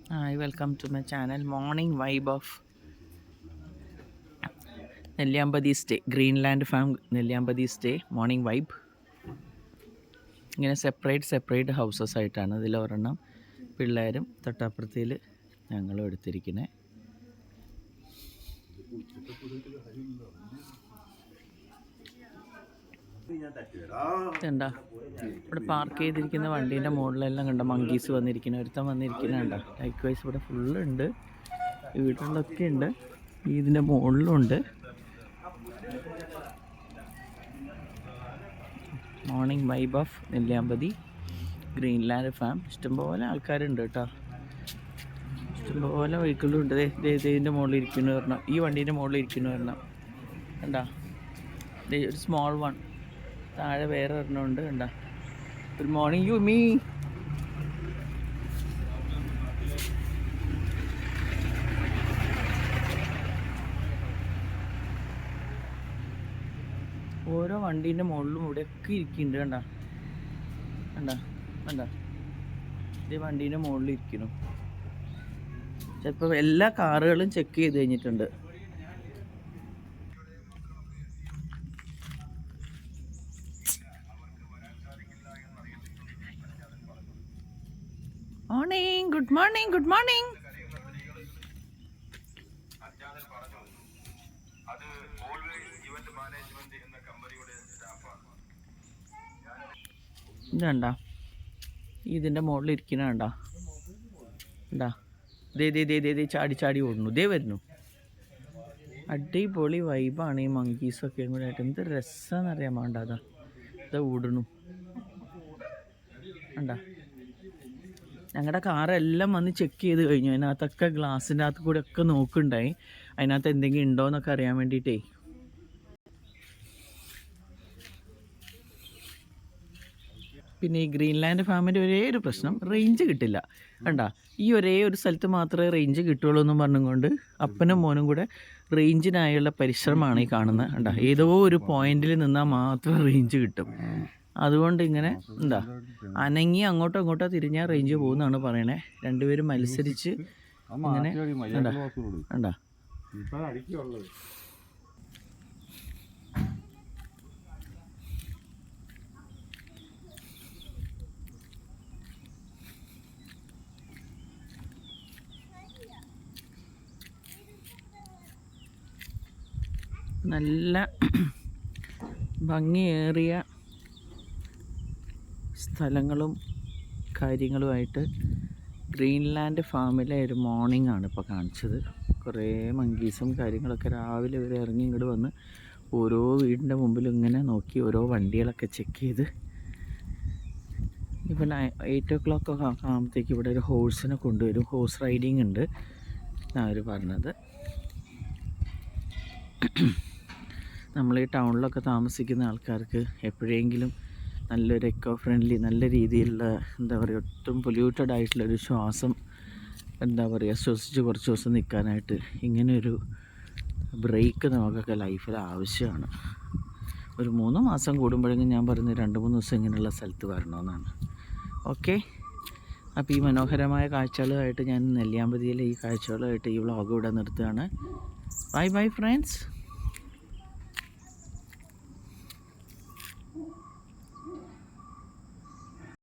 Hi, welcome to my channel. Morning vibe of Nelliyampathy stay, Greenland farm Nelliyampathy stay. Morning vibe. ഇങ്ങനെ separate houses ആയിട്ടാണ്. ഇതിലൊരെണ്ണം പിള്ളേരും തൊട്ടപ്പുറത്തിൽ ഞങ്ങളും എടുത്തിരിക്കുന്നത്. ഇതെന്താ ഇവിടെ പാർക്ക് ചെയ്തിരിക്കുന്ന വണ്ടീൻ്റെ മുകളിലെല്ലാം കണ്ട മങ്കീസ് വന്നിരിക്കുന്ന, ഒരുത്തം വന്നിരിക്കുന്നുണ്ടോ. ലൈക്ക് വൈസ് ഇവിടെ ഫുള്ളുണ്ട്, വീടുകളിലൊക്കെ ഉണ്ട്, ഇതിൻ്റെ മുകളിലുണ്ട്. Morning vibe of Nelliyampathy Greenland farm. ഇഷ്ടംപോലെ ആൾക്കാരുണ്ട് കേട്ടോ, ഇഷ്ടംപോലെ വെഹിക്കിളും ഉണ്ട്. ഇതിൻ്റെ മുകളിൽ ഇരിക്കുന്നു പറഞ്ഞാൽ, ഈ വണ്ടീൻ്റെ മുകളിൽ ഇരിക്കുന്നു പറഞ്ഞാൽ കണ്ടാ. ഒരു സ്മോൾ വൺ താഴെ വേറെ ഒരെണ്ണമുണ്ട് കണ്ടാ. Good morning you me. ഓരോ വണ്ടീൻ്റെ മുകളിലും ഇവിടെയൊക്കെ ഇരിക്കുന്നുണ്ട് കണ്ടാ കണ്ടാ കണ്ടാ. ഇതേ വണ്ടീൻ്റെ മുകളിൽ ഇരിക്കുന്നു. ചിലപ്പോൾ എല്ലാ കാറുകളും ചെക്ക് ചെയ്ത് കഴിഞ്ഞിട്ടുണ്ട്. Morning, good morning, good morning. ഇതണ്ടാ, ഇതിൻ്റെ മുകളിൽ ഇരിക്കുന്ന കണ്ടാ ഉണ്ടാ. ദേ ചാടി ഓടുന്നു, ദേ വരുന്നു. അടിപൊളി വൈബാണ് ഈ മങ്കീസൊക്കെ കൂടെ ആയിട്ട്. എന്ത് രസമെന്നറിയാൻ വേണ്ട. അതാ ഇതാ ഓടണു കണ്ടാ. ഞങ്ങളുടെ കാറെല്ലാം വന്ന് ചെക്ക് ചെയ്ത് കഴിഞ്ഞു. അതിനകത്തൊക്കെ ഗ്ലാസിൻ്റെ അകത്ത് കൂടെ ഒക്കെ നോക്കുന്നുണ്ടായി, അതിനകത്ത് എന്തെങ്കിലും ഉണ്ടോ എന്നൊക്കെ അറിയാൻ വേണ്ടിയിട്ടേ. പിന്നെ ഈ ഗ്രീൻലാൻഡ് ഫാമിൻ്റെ ഒരേ ഒരു പ്രശ്നം, റേഞ്ച് കിട്ടില്ല കണ്ടാ. ഈ ഒരേ ഒരു സ്ഥലത്ത് മാത്രമേ റേഞ്ച് കിട്ടുള്ളൂ എന്നും പറഞ്ഞുകൊണ്ട് അപ്പനും മോനും കൂടെ റേഞ്ചിനായുള്ള പരിശ്രമമാണ് ഈ കാണുന്നത് കണ്ടാ. ഏതോ ഒരു പോയിന്റിൽ നിന്നാൽ മാത്രം റേഞ്ച് കിട്ടും. അതുകൊണ്ട് ഇങ്ങനെ എന്താ അനങ്ങി അങ്ങോട്ടോ ഇങ്ങോട്ടോ തിരിഞ്ഞാൽ റേഞ്ച് പോകുന്നതാണ് പറയണേ. രണ്ടുപേരും മത്സരിച്ച് ഇങ്ങനെ കണ്ടാ കണ്ടാ. നല്ല ഭംഗിയേറിയ സ്ഥലങ്ങളും കാര്യങ്ങളുമായിട്ട് ഗ്രീൻലാൻഡ് ഫാമിലെ ഒരു മോർണിംഗ് ആണ് ഇപ്പോൾ കാണിച്ചത്. കുറേ മങ്കീസും കാര്യങ്ങളൊക്കെ രാവിലെ ഇവർ ഇറങ്ങി ഇങ്ങോട്ട് വന്ന് ഓരോ വീടിൻ്റെ മുമ്പിൽ ഇങ്ങനെ നോക്കി ഓരോ വണ്ടികളൊക്കെ ചെക്ക് ചെയ്ത്. ഇപ്പം 8 o'clock ഒക്കെ ആകുമ്പോഴത്തേക്ക് ഇവിടെ ഒരു ഹോഴ്സിനെ കൊണ്ടുവരും. ഹോഴ്സ് റൈഡിങ് ഉണ്ട് അവർ പറഞ്ഞത്. നമ്മൾ ഈ ടൗണിലൊക്കെ താമസിക്കുന്ന ആൾക്കാർക്ക് എപ്പോഴെങ്കിലും നല്ലൊരു എക്കോ ഫ്രണ്ട്ലി, നല്ല രീതിയിലുള്ള എന്താ പറയുക, ഒട്ടും പൊല്യൂട്ടഡ് ആയിട്ടുള്ളൊരു ശ്വാസം എന്താ പറയുക ശ്വസിച്ച് കുറച്ച് ദിവസം നിൽക്കാനായിട്ട് ഇങ്ങനെയൊരു ബ്രേക്ക് നമുക്കൊക്കെ ലൈഫിൽ ആവശ്യമാണ്. ഒരു 3 മാസം കൂടുമ്പോഴെങ്കിലും ഞാൻ പറയുന്നത് 2-3 ദിവസം ഇങ്ങനെയുള്ള സ്ഥലത്ത് വരണമെന്നാണ്. ഓക്കെ, അപ്പോൾ ഈ മനോഹരമായ കാഴ്ചകളുമായിട്ട് ഞാൻ നെല്ലിയാമ്പതിയിലെ ഈ കാഴ്ചകളുമായിട്ട് ഈ വ്ളോഗ് ഇവിടെ നിർത്തുകയാണ്. Bye bye friends.